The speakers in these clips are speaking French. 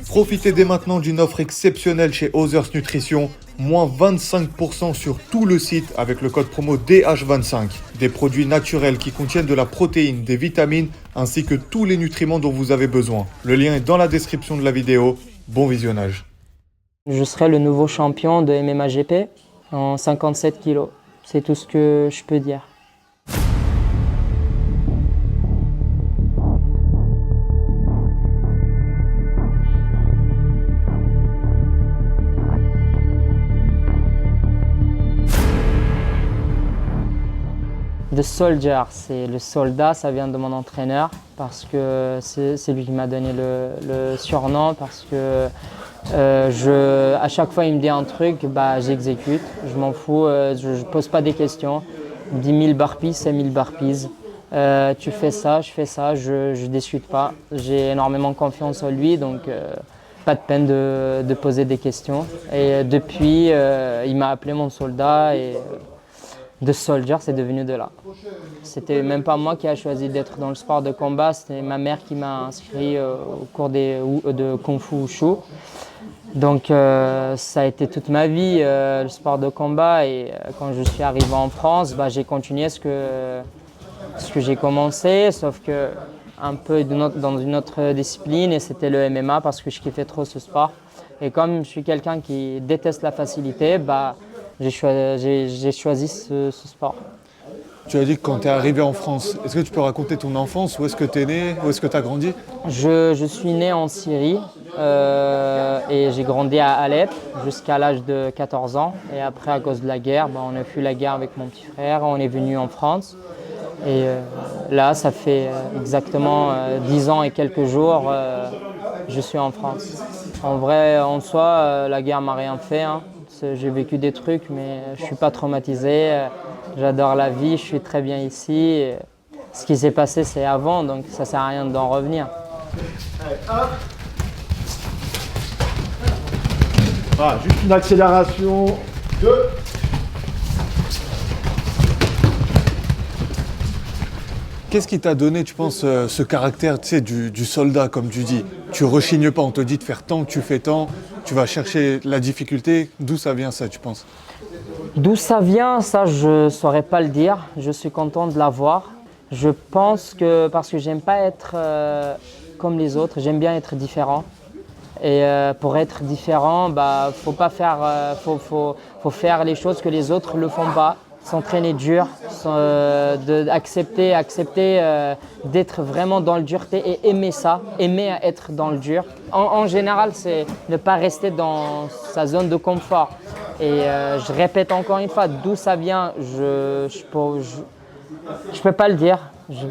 Profitez dès maintenant d'une offre exceptionnelle chez Others Nutrition, moins 25% sur tout le site avec le code promo DH25. Des produits naturels qui contiennent de la protéine, des vitamines ainsi que tous les nutriments dont vous avez besoin. Le lien est dans la description de la vidéo. Bon visionnage. Je serai le nouveau champion de MMA GP en 57 kg. C'est tout ce que je peux dire. The Soldier, c'est le soldat, ça vient de mon entraîneur parce que c'est lui qui m'a donné le surnom parce que à chaque fois il me dit un truc, j'exécute, je m'en fous, je pose pas des questions. Il me dit 1000 burpees, c'est 1000 burpees. Tu fais ça, je fais ça, je discute pas. J'ai énormément confiance en lui, donc pas de peine de poser des questions. Et depuis, il m'a appelé mon soldat et The Soldier, c'est devenu de là. C'était même pas moi qui a choisi d'être dans le sport de combat, c'était ma mère qui m'a inscrit au cours de Kung Fu Wushu. Donc ça a été toute ma vie le sport de combat et quand je suis arrivé en France, j'ai continué ce que j'ai commencé, sauf que un peu dans une autre discipline et c'était le MMA parce que je kiffais trop ce sport. Et comme je suis quelqu'un qui déteste la facilité, j'ai choisi ce sport. Tu as dit que quand tu es arrivé en France, est-ce que tu peux raconter ton enfance? Où est-ce que tu es né? Où est-ce que tu as grandi? Je suis né en Syrie et j'ai grandi à Alep jusqu'à l'âge de 14 ans. Et après, à cause de la guerre, on a fui la guerre avec mon petit frère, on est venu en France. Et là, ça fait exactement 10 ans et quelques jours, je suis en France. En vrai, en soi, la guerre m'a rien fait. J'ai vécu des trucs, mais je ne suis pas traumatisé. J'adore la vie, je suis très bien ici. Ce qui s'est passé, c'est avant, donc ça ne sert à rien d'en revenir. Allez, hop. Voilà, juste une accélération. 2. Qu'est-ce qui t'a donné, tu penses, ce caractère du soldat, comme tu dis? Tu rechignes pas, on te dit de faire tant, tu fais tant, tu vas chercher la difficulté. D'où ça vient ça, tu penses? D'où ça vient, ça je ne saurais pas le dire. Je suis content de l'avoir. Je pense que parce que j'aime pas être comme les autres, j'aime bien être différent. Et pour être différent, faut pas faire, faut faire les choses que les autres ne font pas. S'entraîner dur, accepter d'être vraiment dans le dureté et aimer ça, aimer être dans le dur. En général, c'est ne pas rester dans sa zone de confort. Et je répète encore une fois, d'où ça vient, je peux pas le dire,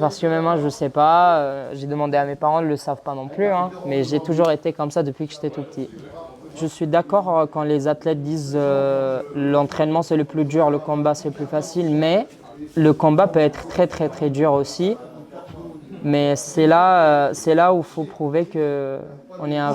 parce que même moi je sais pas. J'ai demandé à mes parents, ils le savent pas non plus, mais j'ai toujours été comme ça depuis que j'étais tout petit. Je suis d'accord quand les athlètes disent l'entraînement c'est le plus dur, le combat c'est le plus facile, mais le combat peut être très très très dur aussi. Mais c'est là où il faut prouver qu'on est un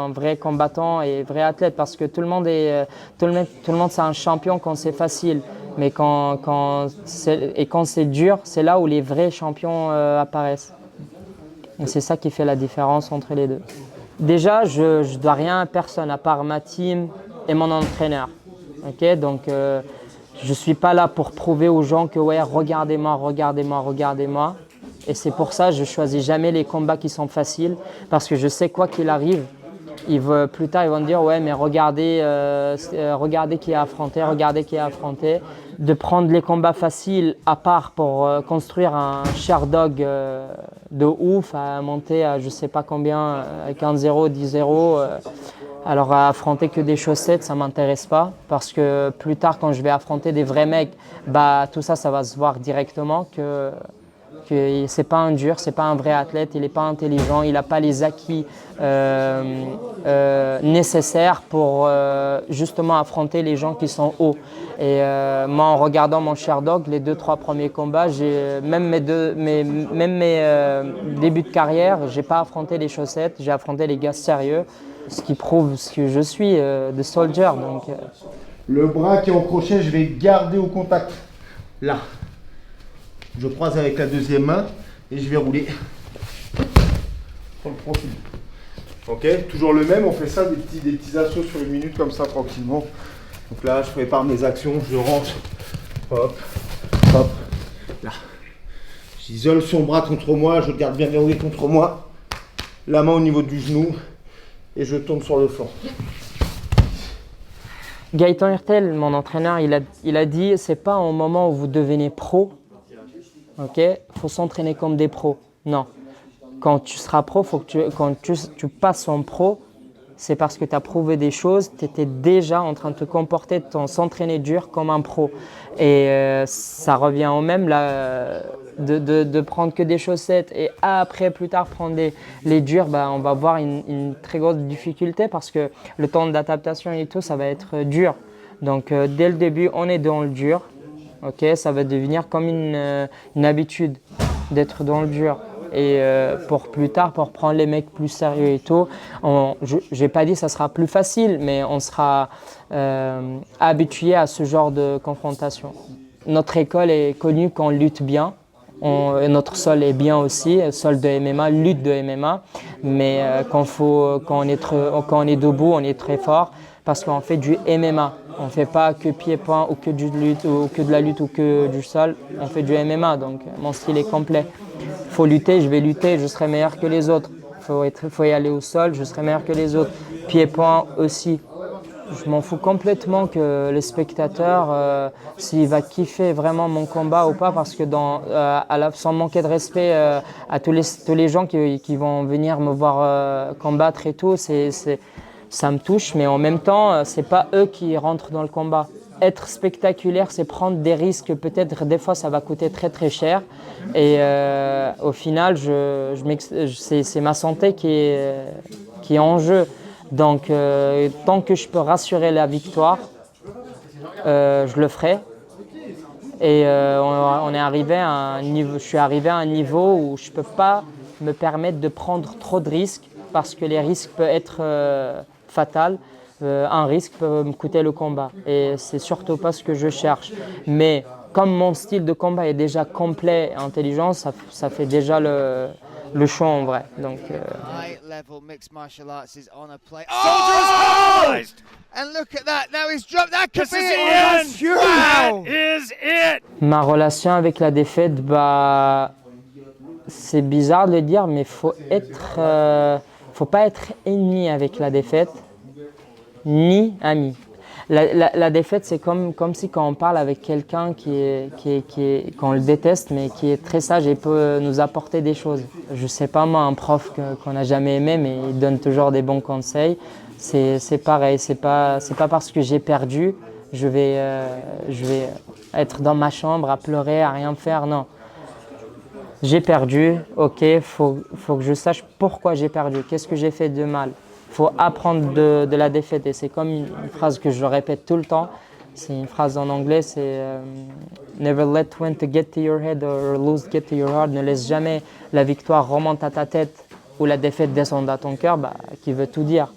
vrai combattant et vrai athlète parce que tout le monde c'est un champion quand c'est facile. Mais quand c'est dur, c'est là où les vrais champions apparaissent. Et c'est ça qui fait la différence entre les deux. Déjà, je ne dois rien à personne à part ma team et mon entraîneur. Okay, donc, je ne suis pas là pour prouver aux gens que ouais, regardez-moi. Et c'est pour ça que je ne choisis jamais les combats qui sont faciles parce que je sais quoi qu'il arrive, plus tard ils vont me dire ouais mais regardez qui a affronté, De prendre les combats faciles à part pour construire un Sherdog de ouf, à monter à je sais pas combien, avec 1-0, 10-0. Alors à affronter que des chaussettes, ça ne m'intéresse pas parce que plus tard quand je vais affronter des vrais mecs, tout ça va se voir directement que c'est pas un dur, c'est pas un vrai athlète, il n'est pas intelligent, il n'a pas les acquis nécessaires pour justement affronter les gens qui sont hauts. Et moi, en regardant mon Sherdog, les 2-3 premiers combats, même mes débuts de carrière, j'ai pas affronté les chaussettes, j'ai affronté les gars sérieux, ce qui prouve ce que je suis, de soldier. Donc, Le bras qui est au crochet, je vais garder au contact, là. Je croise avec la deuxième main et je vais rouler sur le profil. Ok, toujours le même, on fait ça, des petits assauts sur 1 minute comme ça tranquillement. Donc là, je prépare mes actions, je rentre, hop, hop, là. J'isole son bras contre moi, je le garde bien verrouillé contre moi. La main au niveau du genou et je tombe sur le flanc. Gaëtan Hurtel, mon entraîneur, il a dit c'est pas au moment où vous devenez pro, ok, faut s'entraîner comme des pros. Non. Quand tu seras pro, quand tu passes en pro, c'est parce que tu as prouvé des choses, tu étais déjà en train de te comporter, de s'entraîner dur comme un pro. Et ça revient au même là, de prendre que des chaussettes et après, plus tard, prendre les durs, bah, on va avoir une très grosse difficulté parce que le temps d'adaptation et tout, ça va être dur. Donc, dès le début, on est dans le dur. Okay, ça va devenir comme une habitude d'être dans le dur. Et pour plus tard, pour prendre les mecs plus sérieux et tout, je n'ai pas dit que ça sera plus facile, mais on sera habitué à ce genre de confrontation. Notre école est connue quand on lutte bien. Notre sol est bien aussi, sol de MMA, lutte de MMA. Mais quand on est debout, on est très fort parce qu'on fait du MMA. On ne fait pas que pied-point ou que du lutte ou que de la lutte ou que du sol. On fait du MMA, donc mon style est complet. Il faut lutter, je vais lutter, je serai meilleur que les autres. Il faut y aller au sol, je serai meilleur que les autres. Pied-point aussi. Je m'en fous complètement que le spectateur, s'il va kiffer vraiment mon combat ou pas, parce que sans manquer de respect à tous les gens qui vont venir me voir combattre et tout, ça me touche, mais en même temps, c'est pas eux qui rentrent dans le combat. Être spectaculaire, c'est prendre des risques, peut-être des fois ça va coûter très très cher. Et au final, c'est ma santé qui est en jeu. Donc, tant que je peux rassurer la victoire, je le ferai. Et on est arrivé à un niveau, je suis arrivé à un niveau où je ne peux pas me permettre de prendre trop de risques parce que les risques peuvent être fatals. Un risque peut me coûter le combat. Et c'est surtout pas ce que je cherche. Mais comme mon style de combat est déjà complet et intelligent, ça fait déjà le choix en vrai. Donc, High level mixed martial arts is on a play. Oh! And look at that. Now he's dropped. That could be it. Wow! Is it? Ma relation avec la défaite, bah, c'est bizarre de le dire, mais faut pas être ennemi avec la défaite, ni ami. La défaite, c'est comme si quand on parle avec quelqu'un qu'on le déteste, mais qui est très sage et peut nous apporter des choses. Je sais pas moi, un prof qu'on n'a jamais aimé, mais il donne toujours des bons conseils. C'est pareil, c'est pas parce que j'ai perdu, je vais être dans ma chambre à pleurer, à rien faire, non. J'ai perdu, ok, faut que je sache pourquoi j'ai perdu, qu'est-ce que j'ai fait de mal. Il faut apprendre de la défaite et c'est comme une phrase que je répète tout le temps. C'est une phrase en anglais, c'est Never let win to get to your head or lose get to your heart. Ne laisse jamais la victoire remonter à ta tête ou la défaite descendre à ton cœur, bah, qui veut tout dire.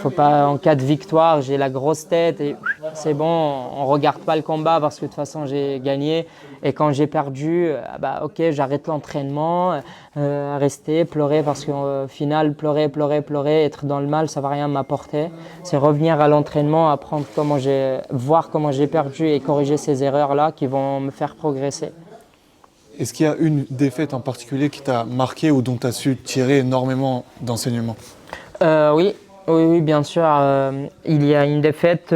Faut pas, en cas de victoire, j'ai la grosse tête et c'est bon, on regarde pas le combat parce que de toute façon j'ai gagné. Et quand j'ai perdu, bah ok, j'arrête l'entraînement, rester, pleurer parce qu'au final, pleurer, être dans le mal, ça va rien m'apporter. C'est revenir à l'entraînement, apprendre voir comment j'ai perdu et corriger ces erreurs-là qui vont me faire progresser. Est-ce qu'il y a une défaite en particulier qui t'a marqué ou dont tu as su tirer énormément d'enseignements ? Oui, bien sûr. Il y a une défaite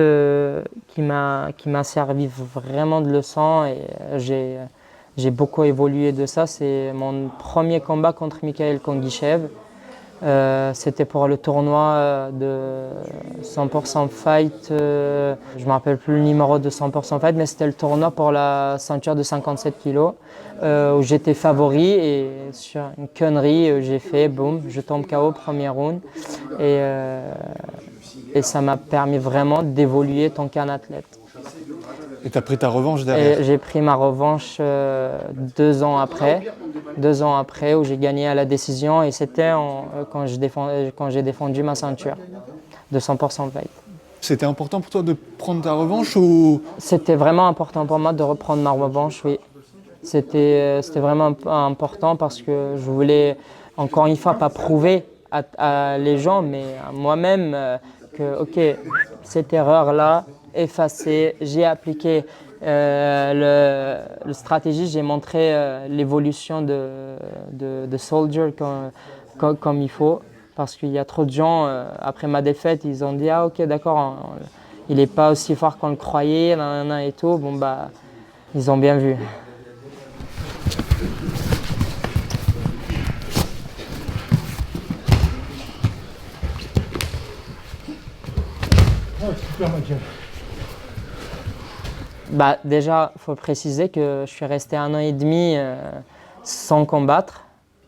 qui m'a servi vraiment de leçon et j'ai beaucoup évolué de ça. C'est mon premier combat contre Mikhail Konguichev. C'était pour le tournoi de 100% Fight. Je ne me rappelle plus le numéro de 100% Fight, mais c'était le tournoi pour la ceinture de 57 kg où j'étais favori et sur une connerie, j'ai fait boum, je tombe KO premier round et ça m'a permis vraiment d'évoluer tant qu'un athlète. Et tu as pris ta revanche derrière ? J'ai pris ma revanche 2 ans après où j'ai gagné à la décision et c'était quand j'ai défendu ma ceinture de 100% Fight. C'était important pour toi de prendre ta revanche ou... C'était vraiment important pour moi de reprendre ma revanche, oui. C'était vraiment important parce que je voulais encore une fois pas prouver les gens, mais à moi-même, que ok, cette erreur-là, effacée, j'ai appliqué le stratégie, j'ai montré l'évolution de Soldier comme il faut. Parce qu'il y a trop de gens, après ma défaite, ils ont dit « Ah ok, d'accord, il n'est pas aussi fort qu'on le croyait, nanana et tout. » Bon bah, ils ont bien vu. Super, Mathieu. Bah, déjà, il faut préciser que je suis resté 1 an et demi sans combattre.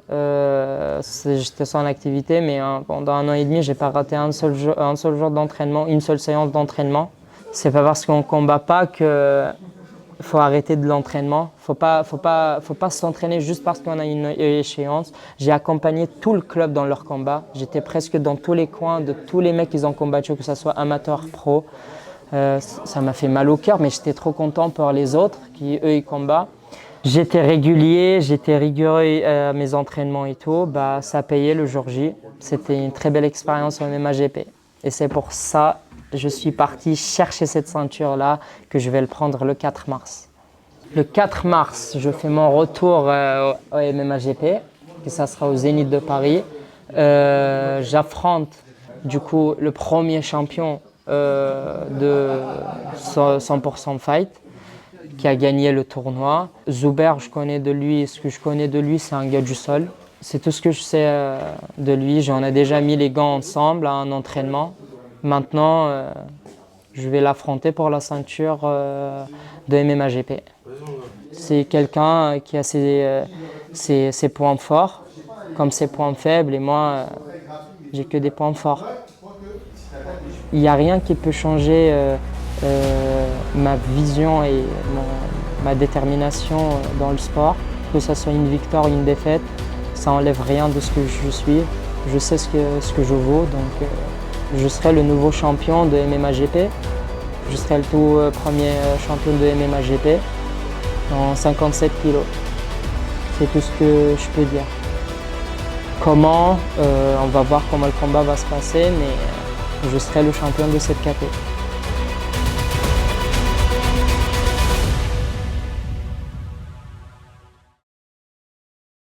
J'étais sans activité, mais pendant 1 an et demi, j'ai pas raté un seul jour d'entraînement, une seule séance d'entraînement. C'est pas parce qu'on ne combat pas que faut arrêter de l'entraînement. Faut pas s'entraîner juste parce qu'on a une échéance. J'ai accompagné tout le club dans leur combat. J'étais presque dans tous les coins de tous les mecs qui ont combattu, que ce soit amateur, pro. Ça m'a fait mal au cœur, mais j'étais trop content pour les autres qui, eux, ils combattent. J'étais régulier, j'étais rigoureux à mes entraînements et tout. Bah, ça payait le jour J. C'était une très belle expérience au MMA-GP. Et c'est pour ça que je suis parti chercher cette ceinture-là, que je vais le prendre le 4 mars. Le 4 mars, je fais mon retour au MMA-GP, que ça sera au Zénith de Paris. J'affronte du coup le premier champion de 100% Fight, qui a gagné le tournoi. Zuber, je connais de lui, ce que je connais de lui, c'est un gars du sol. C'est tout ce que je sais de lui. J'en ai déjà mis les gants ensemble à un entraînement. Maintenant, je vais l'affronter pour la ceinture de MMA-GP. C'est quelqu'un qui a ses points forts, comme ses points faibles, et moi, j'ai que des points forts. Il n'y a rien qui peut changer ma vision et ma détermination dans le sport, que ce soit une victoire ou une défaite, ça n'enlève rien de ce que je suis. Je sais ce que je vaux, donc je serai le nouveau champion de MMA-GP. Je serai le tout premier champion de MMA-GP en 57 kilos. C'est tout ce que je peux dire. Comment, on va voir comment le combat va se passer, mais je serai le champion de cette catégorie.